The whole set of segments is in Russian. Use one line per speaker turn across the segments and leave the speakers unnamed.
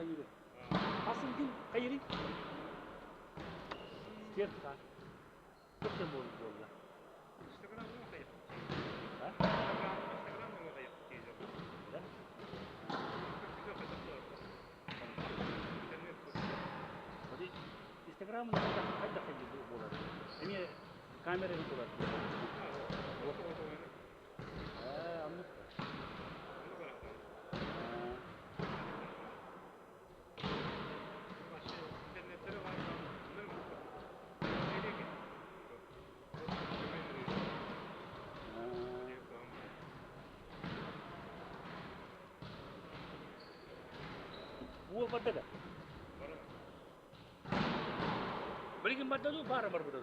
tagiru. Asıl din hayri. Siyerta. Çok da bol bolla.
Instagram'da mı kayıp?
Ha?
Instagram'da mı kayıp diyeceğim.
Ya.
Video kayıp da var. İnternet çok.
Jadi Instagram'da da haydi bolar. Ini kamerayı bolar.
Ha, o yani.
Anlık.
Onu bırakalım. Başka internetleri var. Bunlar mı? Nereye gitti?
Buah pada dah. Beli pada tu barang baru tu.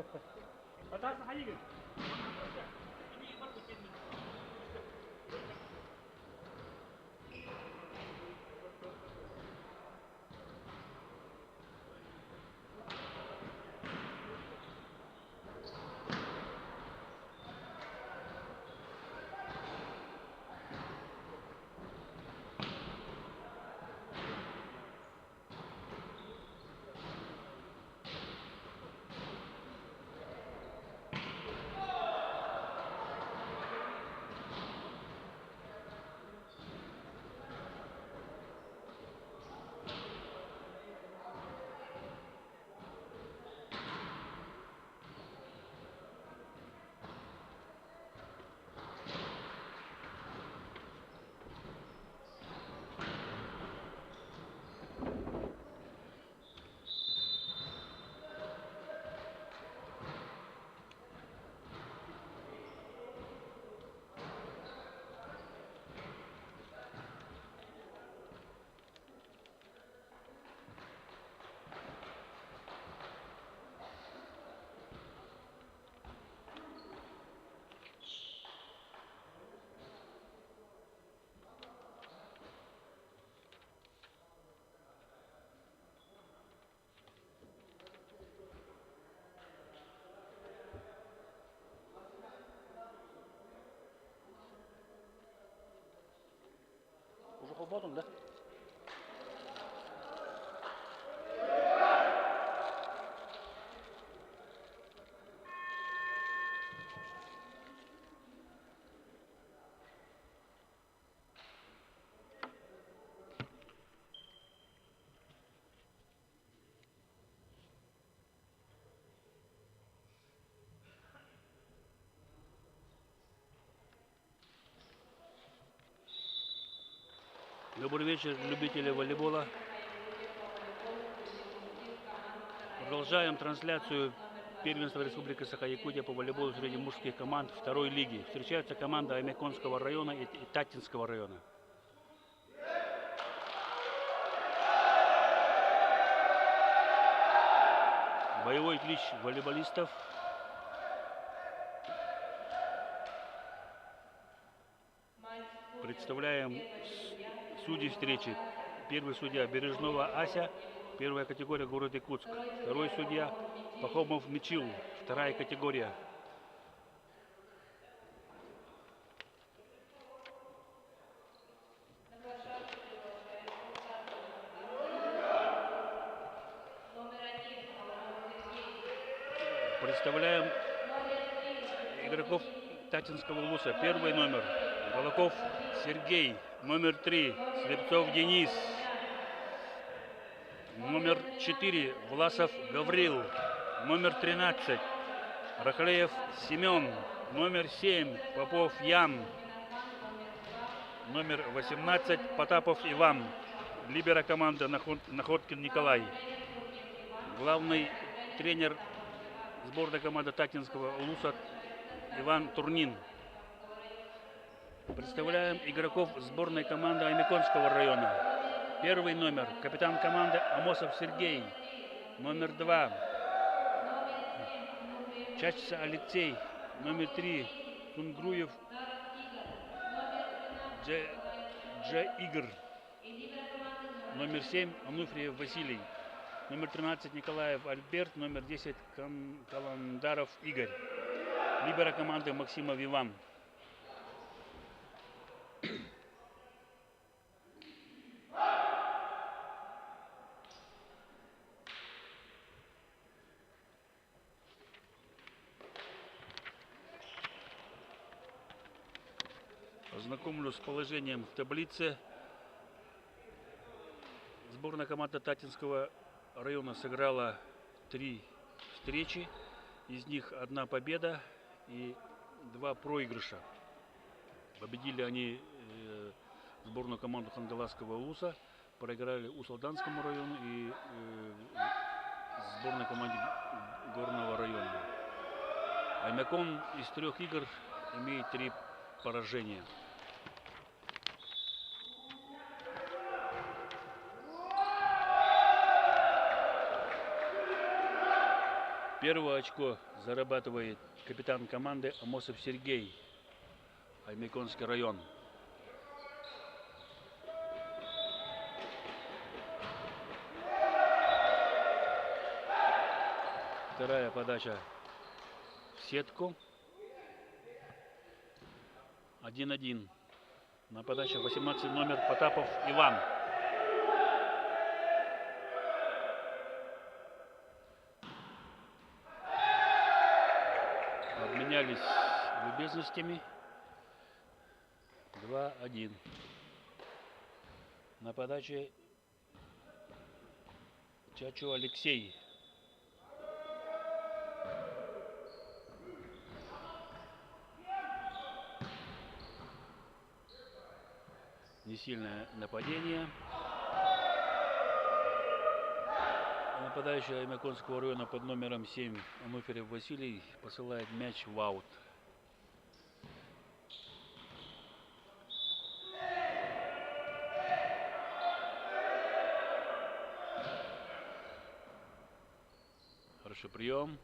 Атасы қай екен? Уже пободом, да? Добрый вечер, любители волейбола. Продолжаем трансляцию первенства Республики Саха-Якутия по волейболу среди мужских команд второй лиги. Встречаются команда Аймяконского района и Татинского района. Боевой клич волейболистов. Представляем судьи встречи. Первый судья Бережнова Ася, первая категория, город Якутск. Второй судья Пахомов Мичил, вторая категория. Представляем игроков Татинского УЛУСа. Первый номер Волоков Сергей, номер 3 Слепцов Денис, номер 4 Власов Гаврил, номер 13 Рахлеев Семен, номер 7 Попов Ян, номер 18 Потапов Иван, либера команды Находкин Николай, главный тренер сборной команды Татинского УЛУСа Иван Турнин. Представляем игроков сборной команды Аймяконского района. Первый номер капитан команды Амосов Сергей, номер 2 Чачца Алексей, номер 3 Тунгруев Дже Игорь, номер 7 Ануфриев Василий, номер 13 Николаев Альберт, номер 10 Каландаров Игорь, либера команды Максимов Иван. Знакомлю с положением в таблице. Сборная команда Татинского района сыграла 3 встречи. Из них 1 победа и 2 проигрыша. Победили они сборную команду Хангаласского УЛУСа, проиграли Усалданскому району и сборной команде Горного района. Аймякон из 3 игр имеет 3 поражения. Первое очко зарабатывает капитан команды Амосов Сергей, Аймяконский район. Вторая подача в сетку. 1-1. На подаче 18 номер Потапов Иван. Обменялись любезностями. 2-1. На подаче Чачу Алексей. Несильное нападение. Нападающий Аймяконского района под номером 7 Ануфриев Василий посылает мяч в аут. Хороший прием.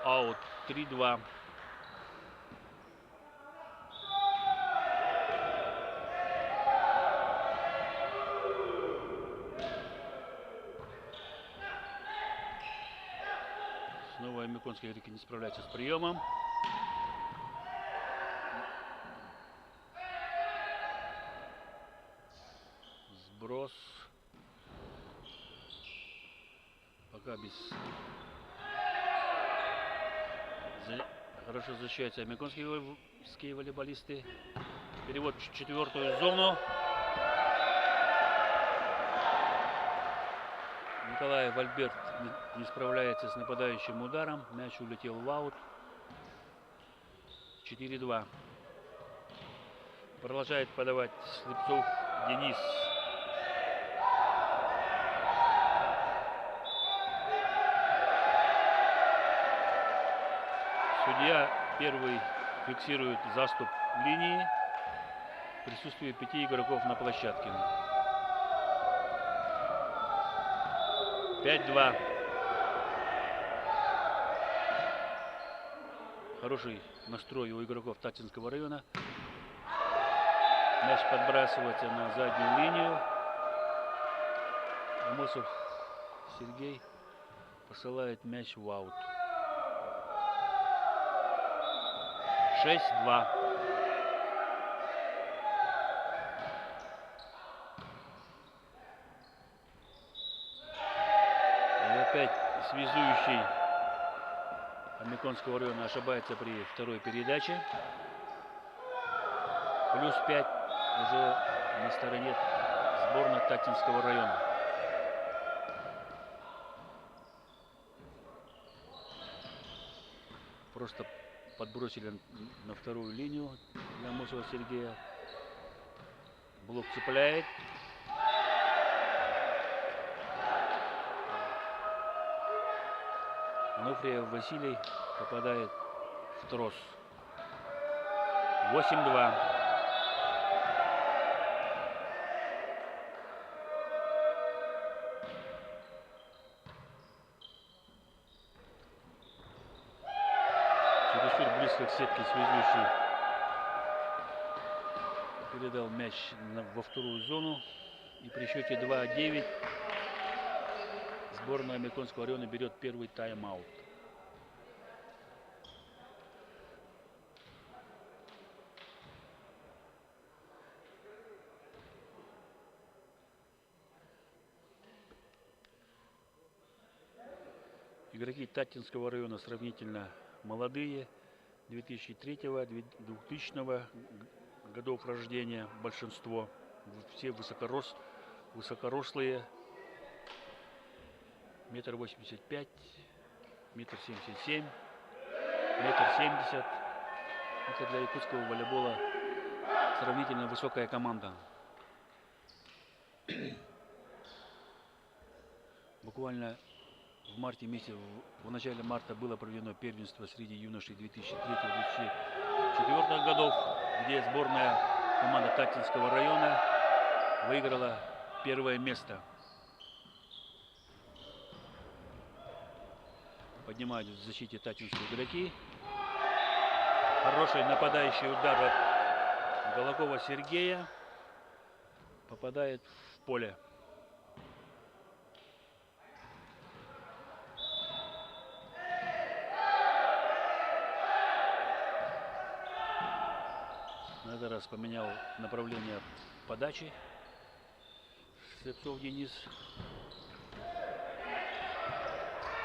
Аут 3-2. Снова Аймяконские игроки не справляются с приемом. Сброс. Пока без... Хорошо защищаются аймяконские волейболисты. Перевод в четвертую зону. Николай Вальберт не справляется с нападающим ударом. Мяч улетел в аут. 4-2. Продолжает подавать Слепцов Денис. Судья первый фиксирует заступ линии в присутствии 5 игроков на площадке. 5-2. Хороший настрой у игроков Татинского района. Мяч подбрасывается на заднюю линию. Амосов Сергей посылает мяч в аут. 6-2. И опять связующий Аймяконского района ошибается при второй передаче. Плюс 5 уже на стороне сборной Татинского района. Просто подбросили на вторую линию для Амосова Сергея. Блок цепляет. Ануфриев Василий попадает в трос. 8-2. Чересчур близко к сетке связующий передал мяч во вторую зону. И при счете 2-9 сборная Аймяконского района берет первый тайм-аут. Игроки Татинского района сравнительно молодые, 2003-2000 годов рождения большинство. Все высокорослые, 1,85 м, 1,77 м, 1,70 м. Это для якутского волейбола сравнительно высокая команда. Буквально в марте месяце, в начале марта было проведено первенство среди юношей 2003-2004 годов, где сборная команда Татинского района выиграла первое место. Поднимают в защите татинские игроки. Хороший нападающий удар от Голокова Сергея. Попадает в поле. На этот раз поменял направление подачи. Слепцов Денис.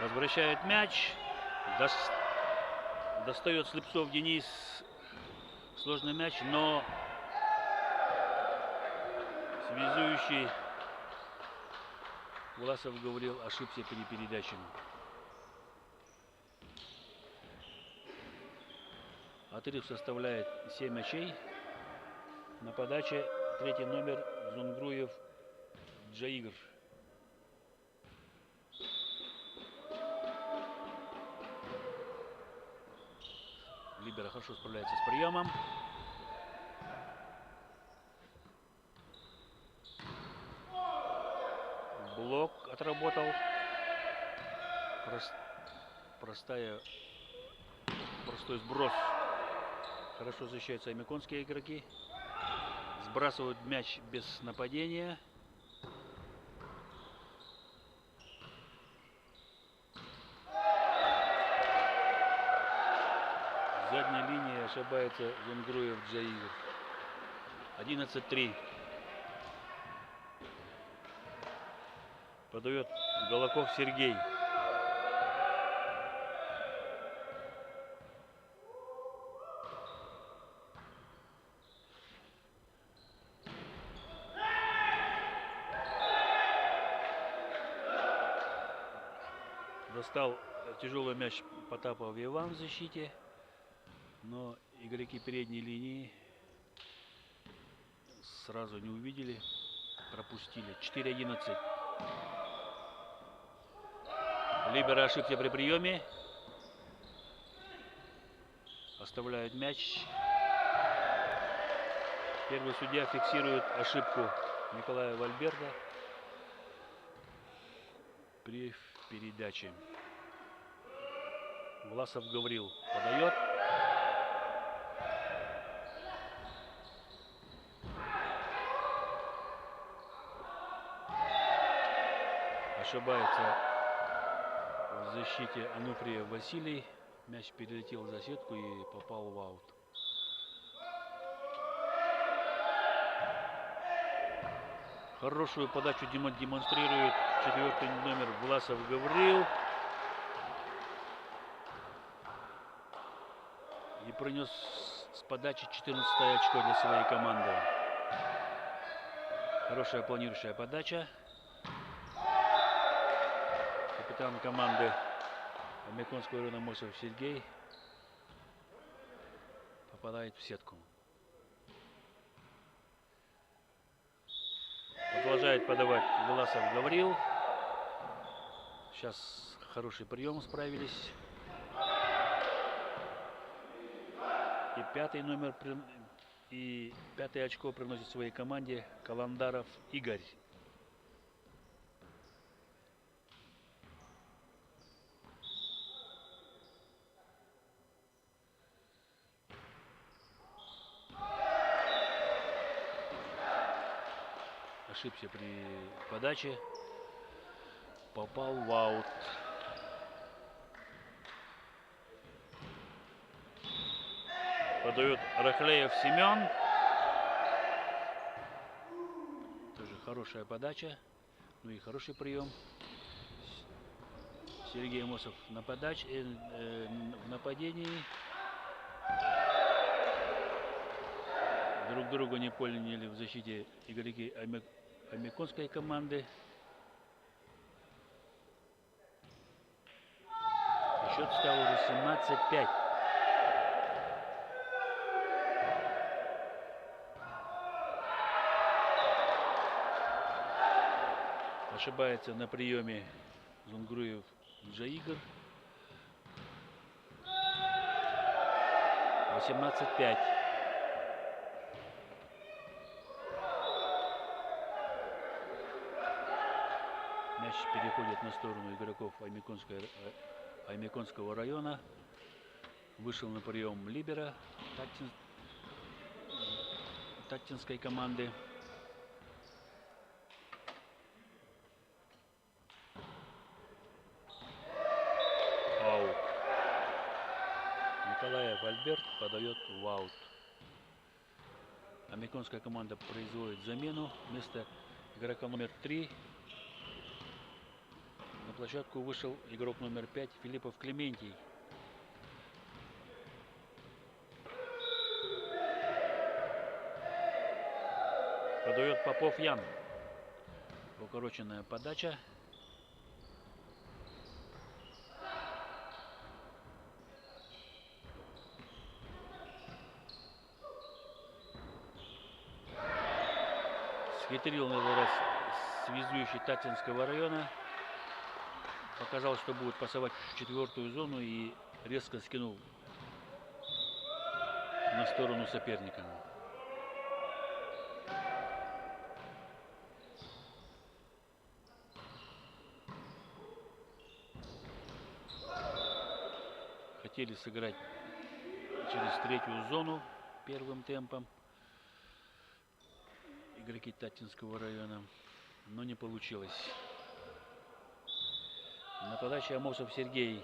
Возвращает мяч. Достает Слепцов Денис сложный мяч, но связующий Власов говорил, ошибся при передаче. Отрыв составляет 7 очей. На подаче третий номер Зунгруев Джаигр. Либера хорошо справляется с приемом. Блок отработал. Простой сброс. Хорошо защищаются амиконские игроки. Сбрасывают мяч без нападения. Задняя линия, ошибается Зунгруев Джаигр. 11-3. Подает Голоков Сергей. Достал тяжелый мяч Потапов Иван в защите. Но игроки передней линии сразу не увидели. Пропустили. 4-11. Либера ошибся при приеме. Оставляют мяч. Первый судья фиксирует ошибку Николая Вальберда при передаче. Власов Гаврил подает. Ошибается в защите Ануфриев Василий. Мяч перелетел за сетку и попал в аут. Хорошую подачу демонстрирует четвертый номер Власов Гаврил. И принес с подачи 14-е очко для своей команды. Хорошая планирующая подача. Капитан команды Амиконского района Мосов Сергей попадает в сетку. Продолжает подавать Власов Гаврил. Сейчас хороший прием справились. И пятое очко приносит своей команде Каландаров Игорь. Ошибся при подаче. Попал в аут. Подает Рахлеев Семен. Тоже хорошая подача. Ну и хороший прием. Сергей Мосов на подаче, в нападении. Друг друга не поняли в защите игроки амиконской команды. Счет стал уже 17-5. Ошибается на приеме Зунгруев Джаигр. 18-5. Мяч переходит на сторону игроков Аймяконского района. Вышел на прием либера Тактинской команды. Аут. Николаев Альберт подает в аут. Аймяконская команда производит замену. Вместо игрока номер 3 на площадку вышел игрок номер 5 Филиппов Клементий. Подает Попов Ян. Укороченная подача. Схитрил на этот раз связующий Тактинского района. Показал, что будет пасовать в 4-ю зону и резко скинул на сторону соперника. Хотели сыграть через 3-ю зону первым темпом игроки Тактинского района, но не получилось. На подаче Амосов Сергей